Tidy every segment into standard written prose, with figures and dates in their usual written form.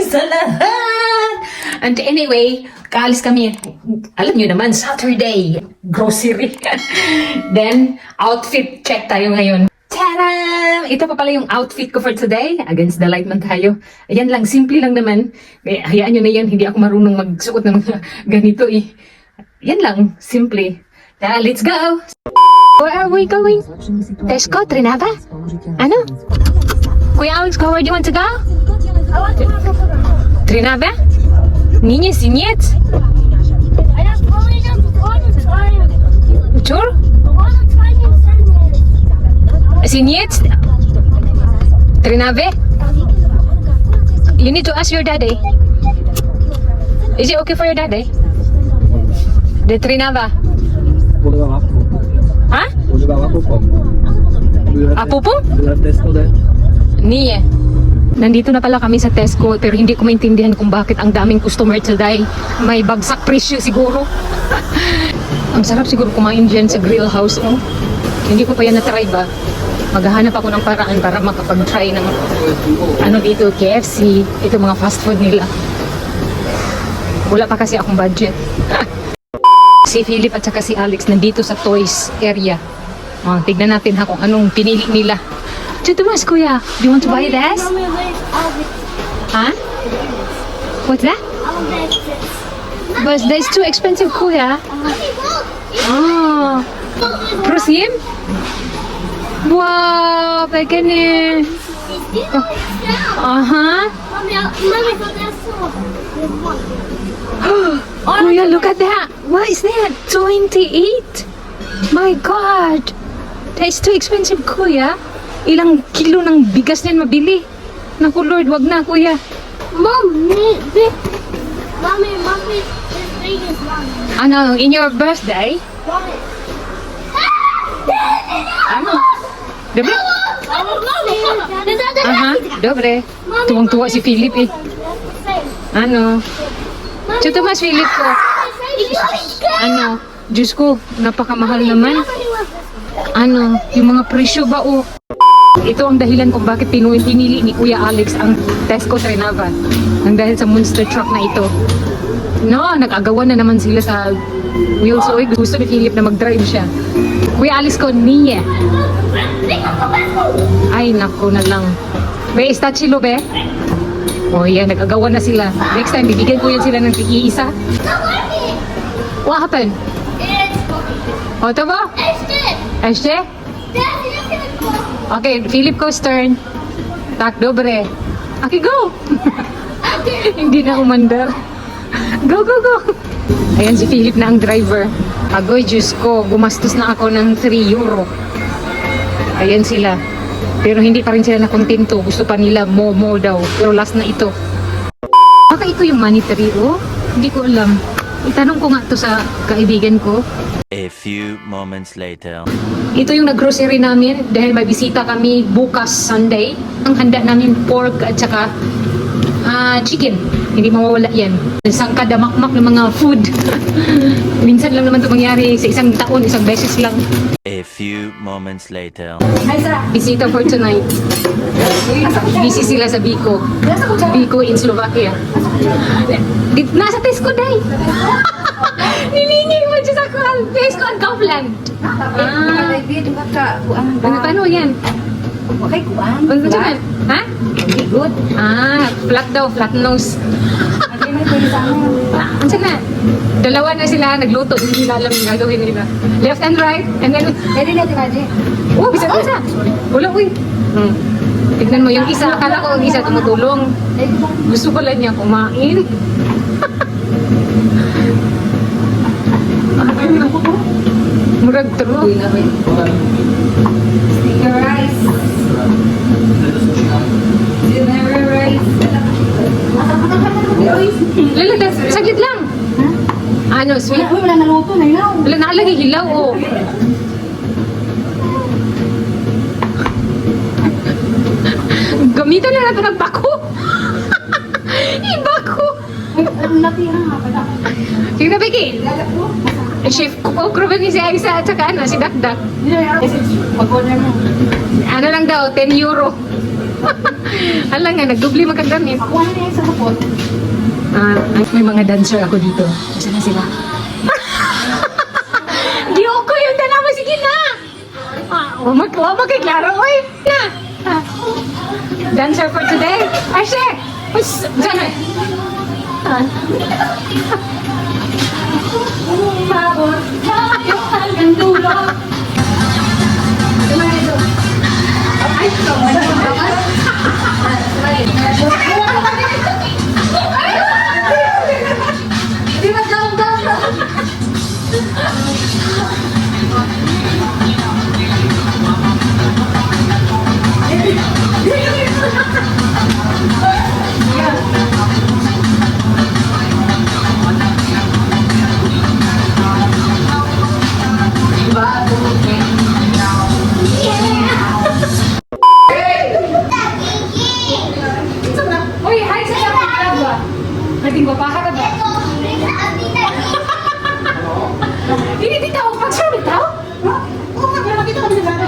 sa lahat! And anyway, kaalis kami. Alam nyo naman, Saturday, grocery. Then, outfit check tayo ngayon. Tadam! Ito pa pala yung outfit ko for today. Against the light man tayo. Ayan lang, simple lang naman. Kaya hayaan nyo na yan, hindi ako marunong magsuot ng ganito eh. Yan lang, simple. Tara, let's go! Where are we going? Tesco, Trinava? Ano? Kuya Alex, where do you want to go? Trinava? Nie, нет. Sure? Нет? Trinave? You need to ask your daddy. Is it okay for your daddy? The Trinava? Ha? Apupong? Niye. Nandito na pala kami sa Tesco pero hindi ko maintindihan kung bakit ang daming customer today. May bagsak presyo siguro. Ang sarap siguro kumain dyan sa grill house. Oh. Hindi ko pa yan na-try ba? Maghahanap ako ng paraan para makapag-try ng ano dito, KFC. Ito mga fast food nila. Wala pa kasi akong budget. Si Philip at saka si Alex nandito sa toys area. Tignan natin ha kung anong pinili nila. Tumas, kuya. Do you want to buy this? Huh? What's that? But that's too expensive, kuya. Oh. Prosim? Wow, begini. Aha. Kuya, look at that. What is that? 28? My God. That's too expensive, kuya. Ilang kilo ng bigas niyan mabili. Naku, Lord, wag na, kuya. Mommy, this thing is wrong. Ano, in your birthday? Ano? Dobre? Aha, dobre. Tuwang-tuwa si Philip eh. Ano? Chuto mas Philip ko. Ano? Diyos ko, napakamahal naman. Ano? Yung mga presyo ba o? Ito ang dahilan kung bakit pinili ni Kuya Alex ang Tesco Trinava. Ang dahil sa monster truck na ito. No, nag-agawan na naman sila sa wheels. Oy, gusto ni Philip na mag-drive siya. Kuya Alex ko, niye. Ay, naku na lang. Be, está chilo, be? O yan, nag-agawan na sila. Next time, bibigyan ko yan sila ng iisa. What happened? O, ito ba? Este? Okay, Philip Co's turn. Tak, dobre. Okay, go! Hindi na umandar. Go, go, go! Ayan si Philip na ang driver. Agoy, Diyos ko, gumastos na ako ng 3 euro. Ayan sila. Pero hindi pa rin sila nakontento. Gusto pa nila more daw. Pero last na ito. Baka ito yung monetary, oh? Hindi ko alam. Itanong ko nga to sa kaibigan ko. A few moments later. Ito yung nag-grocery namin dahil may bisita kami bukas Sunday. Ang handa namin pork at saka chicken. Hindi mawawala yan. Isang kadamakmak ng mga food. Minsan lang naman ito mangyari sa isang taon, isang beses lang. A few moments later. Bisita for tonight. Busy sila sa Biko. Biko in Slovakia. Nasa Tesco day. Niningin mo dyan sa Tesco and Kaufland. Paano yan? Okay, kuan. Ano dyan? Ha? Good. Flat daw, flat nose. Hindi mo pwede sa ano. Andiyan na. Dalawa na sila nagluto. Hindi nila alam yung gagawin nila. Left and right. And then, Pwede na, Timaji. oh, bisa. Wala, uy. Tignan mo, yung isa, akala ko yung isa tumutulong. Gusto pala niya kumain. Murag true. Sticker rice. Dinner rice. Lala, saglit lang. Ano, sweet? Wala naluto na ilaw. Wala, nakalagay hilaw, oh. Gamitan na natin ang bako. Ibako. Ano natira nga pala? Sige na, Becky. Chef Cook, Ruben si Aisa at saka ano, si Dakdak. Mag-order mo. Ano lang daw, 10 euro. Alam nga, nagdubli magkagamit. Ako na yung sa hapon. May mga dancer ako dito. Saan na sila? Di ako yung dala mo. Sige na! Magkiklaro, oy! Na! Dancer for today? Ashe! Diyan na! Pagod. Yung hanggang dulo. Ay, ito. Hindi na down. Uy, hi sa iyo! Ba? Nating bapaha ka ba? Hindi din tao. Pag-sure din tao? Oo, nakita kami sa bata.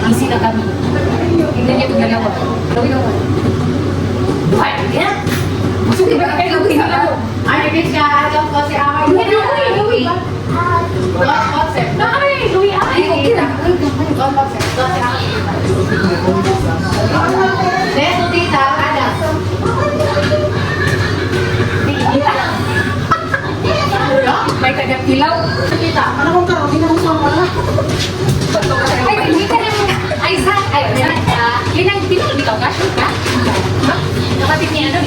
Easy na kami. Tingnan niyo itong dalawa. Gawin ako. Buhay! Yan! Gusto ba kayo ng tingnan ako? Ay, hindi siya. Alam ko si Amay. Louie! What concept? Ay! Louie! Ay! Okay na. What concept? Neto, tita. Ada. May tagapilaw. Tita, ano kong taro? Hindi na kong sama na. Ay, hindi ka lang. Ay, Zach. Ay, Zach. Yun ang pinag-bitaw ka? Sure ka? Kapatid niya, ano?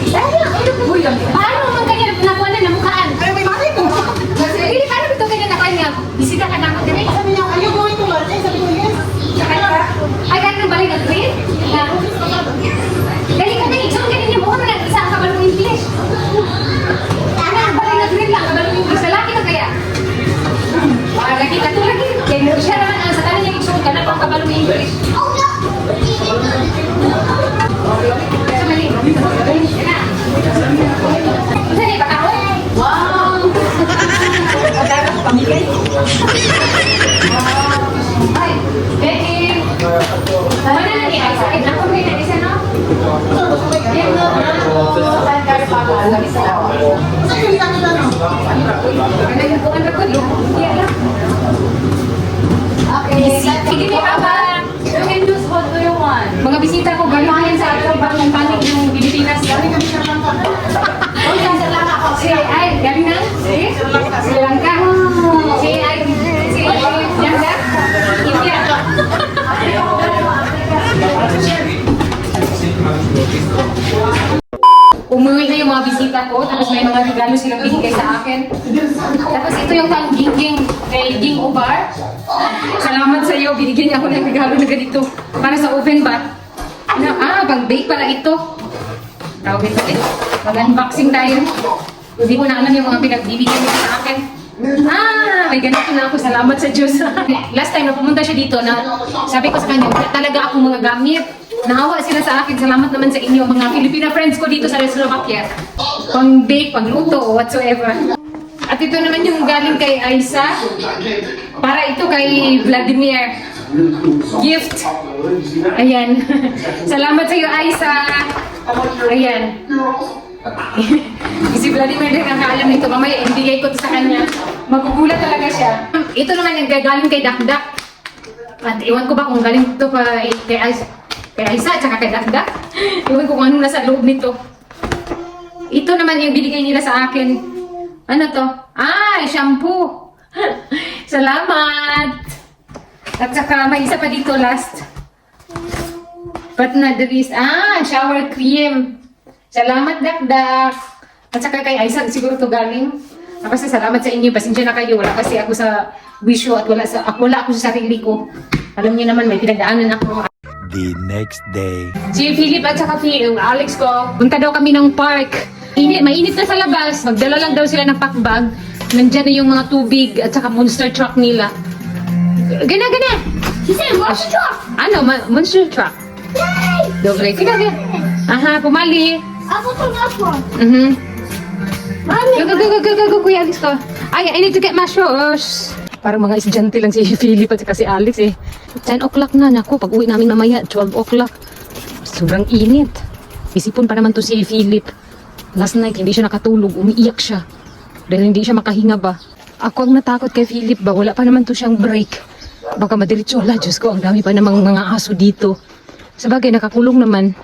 Uy, paano mo ganyan nakuha na namukaan? Ay, may bakit ko. Hindi, paano ito ganyan nakuha niya? Bisita ka na ako din. Sabi niya, are you going to lunch? Ay, sabi ko, yes. Ay, ganun ang balik ng grade? Dali ka na, itsong ganyan niya. Mukha mo na sa kabalong English. Ano, ang balik ng grade lang, kabalong English. Lalaki ka kaya? Lagi ka to lagi. Kaya siya naman, ang sa kanan niya itsong ka na pang kabalong English. Sa mali. Yan na. Saan iba ako? Wow! Pagkakot ko pamigay. Ay, Becky. Mana na ni Aisa? Ay, ako rin na isa, no? Yan, no? Saan yung nakita no? Ano yung buwan na ko? Yan lang. Okay, Sige, may papa. you can choose what do you want. Mga bisita ko, galing yan sa ato, bagong panig yung Pilipinas. Galing kami sa Bangkok. Oh, yan, sa lang ako. Si ay, galing na? Sri Lanka. Si ay, si Yanda? India. Umuwi na yung mga bisita ko, tapos may mga regalo silang binigay sa akin. Tapos ito yung kang Gingging, kay Ging Ubar. Salamat sa iyo, binigyan niya ako ng regalo na ganito. Para sa oven ba? Ano, pang bake pala ito. Tawag ito eh. Mag-unboxing tayo. Hindi ko na alam yung mga pinagbibigyan niya sa akin. May ganito na ako. Salamat sa Diyos. Last time na pumunta siya dito, na sabi ko sa kanya, wala talaga akong mga gamit. Nahawa sila sa akin. Salamat naman sa inyo, mga Filipina friends ko dito sa Slovakia. Pang bake, pang luto, or whatsoever. At ito naman yung galing kay Aisa. Para ito kay Vladimir. Gift. Ayan. Salamat sa iyo, Aisa. Ayan. Si Vladimir din nakaalam nito. Mamaya, ibigay ko to sa kanya. Magugulat talaga siya. Ito naman yung galing kay Dakdak. At iwan ko ba kung galing ito pa kay Aisa. Kay Aisa at saka kay Dakdak. Iwan ko kung anong nasa loob nito. Ito naman yung binigay nila sa akin. Ano to? Shampoo. Salamat. At saka may isa pa dito last. But not the least. Shower cream. Salamat, Dakdak. At saka kay Aisa, siguro to galing. Kasi salamat sa inyo. Pasensya na kayo. Wala kasi ako sa wisyo at wala ako sa sarili ko. Alam niyo naman, may pinagdaanan ako. The next day. Si Philip at saka yung Alex ko, punta daw kami ng park. Mainit na sa labas. Magdala lang daw sila ng packbag. Nandyan na yung mga tubig at saka monster truck nila. Gana. She said, monster truck. Ano? Monster truck. Yay! Dobre. Sige. Pumali. Ako to that one. Go, Kuya Alex ko. I need to get my shoes. Parang mga estudyante lang si Philip at saka si Alex eh. 10 o'clock na, naku, pag uwi namin mamaya, 12 o'clock. Sobrang init. Isipon pa naman to si Philip. Last night, hindi siya nakatulog, umiiyak siya. Dahil hindi siya makahinga ba. Ako ang natakot kay Philip ba, wala pa naman to siyang break. Baka madiretso, wala, Diyos ko, ang dami pa namang mga aso dito. Sabagay, nakakulong naman.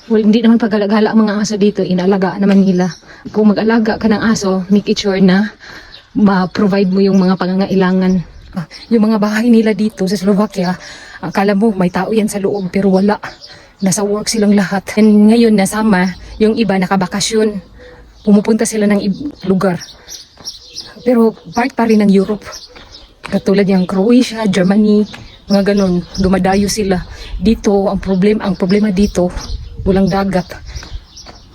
Well, hindi naman pag-alagala ang mga aso dito, inalagaan naman nila. Kung mag-alaga ka ng aso, make it sure na ma-provide mo yung mga pangangailangan. Yung mga bahay nila dito sa Slovakia, akala mo may tao yan sa loob pero wala. Nasa work silang lahat. And ngayon nasama, yung iba nakabakasyon. Pumupunta sila ng lugar. Pero part pa rin ng Europe. Katulad yung Croatia, Germany, mga ganun, dumadayo sila. Dito, ang problema dito, walang dagat.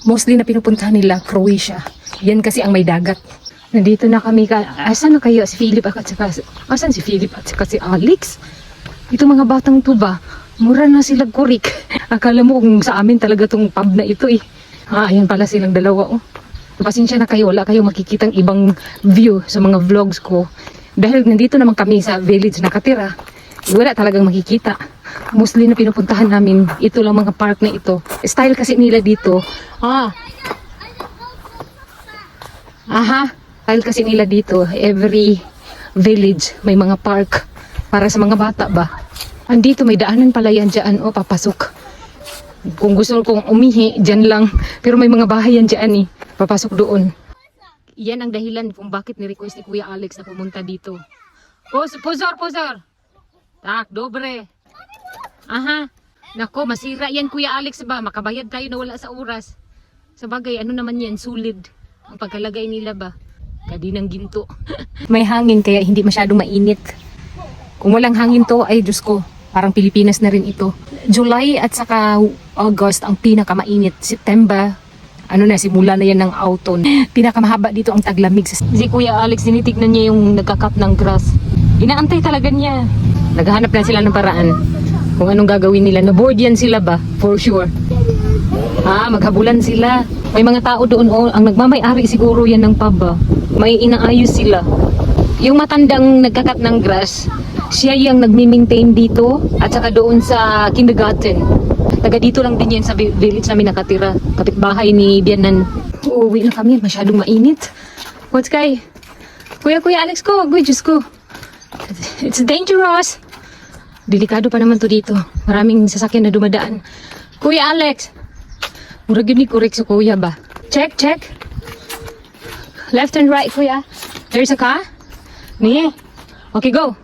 Mostly na pinupuntahan nila, Croatia. Yan kasi ang may dagat. Nandito na kami, asan na kayo si Philip at saka, asan si Philip at saka si Alex? Ito mga batang to ba? Mura na sila kurik. Akala mo kung sa amin talaga tong pub na ito eh. Ayan pala silang dalawa oh. Pasensya na kayo, wala kayong makikitang ibang view sa mga vlogs ko. Dahil nandito naman kami sa village nakatira, wala talagang makikita. Mostly na pinupuntahan namin, ito lang mga park na ito. Style kasi nila dito. Style kasi nila dito, every village may mga park para sa mga bata ba. Andito may daanan pala yan dyan, papasok. Kung gusto kong umihi, dyan lang. Pero may mga bahay yan dyan eh. Papasok doon. Yan ang dahilan kung bakit ni-request ni Kuya Alex na pumunta dito. Pozor! Tak, dobre. Nako, masira yan Kuya Alex ba? Makabayad tayo na wala sa oras. Sabagay, ano naman yan, sulid. Ang pagkalagay nila ba? Kadinang ginto. May hangin kaya hindi masyadong mainit. Kung walang hangin to, ay Diyos ko, parang Pilipinas na rin ito. July at saka August ang pinakamainit. September, simula na yan ng autumn. Pinakamahaba dito ang taglamig. Si Kuya Alex, tinitignan niya yung nagkakat ng grass. Inaantay talaga niya. Naghahanap na sila ng paraan kung anong gagawin nila. Na-board yan sila ba? For sure. Maghabulan sila. May mga tao doon, ang nagmamay-ari siguro yan ng pub ba? May inaayos sila. Yung matandang nagkakat ng grass, siya yung nagmi-maintain dito at saka doon sa kindergarten. Taga dito lang din yan sa village namin nakatira. Kapitbahay ni Bianan. Uuwi na kami, masyadong mainit. What's kay? Kuya Alex ko, Diyos ko. It's dangerous. Delikado pa naman to dito. Maraming sasakyan na dumadaan. Kuya Alex. Murag yun ni correct sa kuya ba? Check. Left and right, kuya. There's a car. Niye. Okay, go.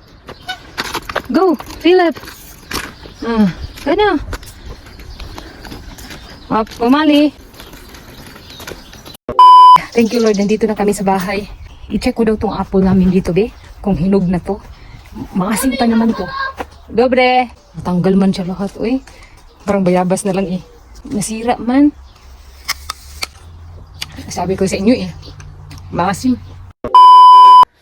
Go, Philip. Ano? Umali. Thank you Lord, nandito na kami sa bahay. I-check ko daw tong apple namin dito, be. Kung hinog na to. Maasim pa naman to. Dobre. Matanggal man siya lahat, uy. Parang bayabas na lang eh. Nasira man. Sabi ko sa inyo eh. Maasim.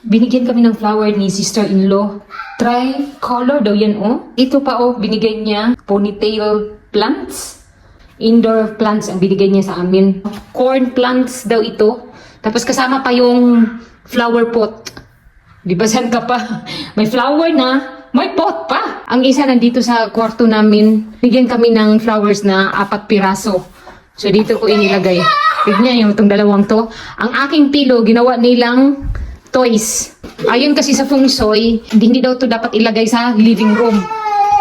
Binigyan kami ng flower ni sister-in-law. Tricolor daw yan, oh. Ito pa, oh, binigay niya. Ponytail plants. Indoor plants ang binigay niya sa amin. Corn plants daw ito. Tapos kasama pa yung flower pot. Di ba saan ka pa? May flower na, may pot pa. Ang isa nandito sa kwarto namin. Bigyan kami ng flowers na 4 piraso. So dito ko inilagay. Tignan yung itong dalawang to. Ang aking pilo, ginawa nilang toys. Ayon kasi sa feng shui, hindi daw to dapat ilagay sa living room.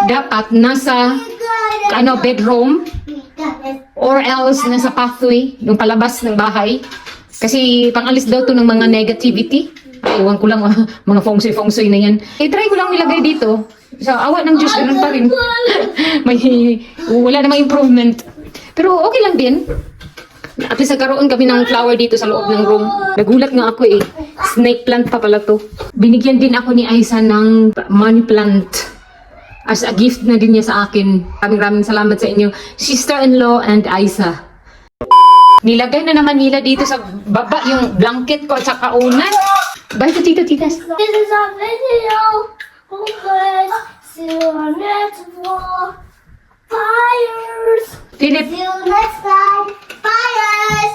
Dapat nasa bedroom or else nasa pathway, yung palabas ng bahay. Kasi pangalis daw to ng mga negativity. Ewan ko lang, mga feng shui na yan. Try ko lang ilagay dito. Sa awa ng Diyos, ganun pa rin. Wala namang improvement. Pero okay lang din. At least nagkaroon kami ng flower dito sa loob ng room. Nagulat nga ako eh. Snake plant pa pala to. Binigyan din ako ni Aisa ng money plant. As a gift na din niya sa akin. Maraming salamat sa inyo. Sister-in-law and Aisa. Nilagay na naman nila dito sa baba yung blanket ko at sa kaunan. Bye to Tito Titas. This is our video. Focus. See you on next vlog. Fires. Philip. See you next time. Fires.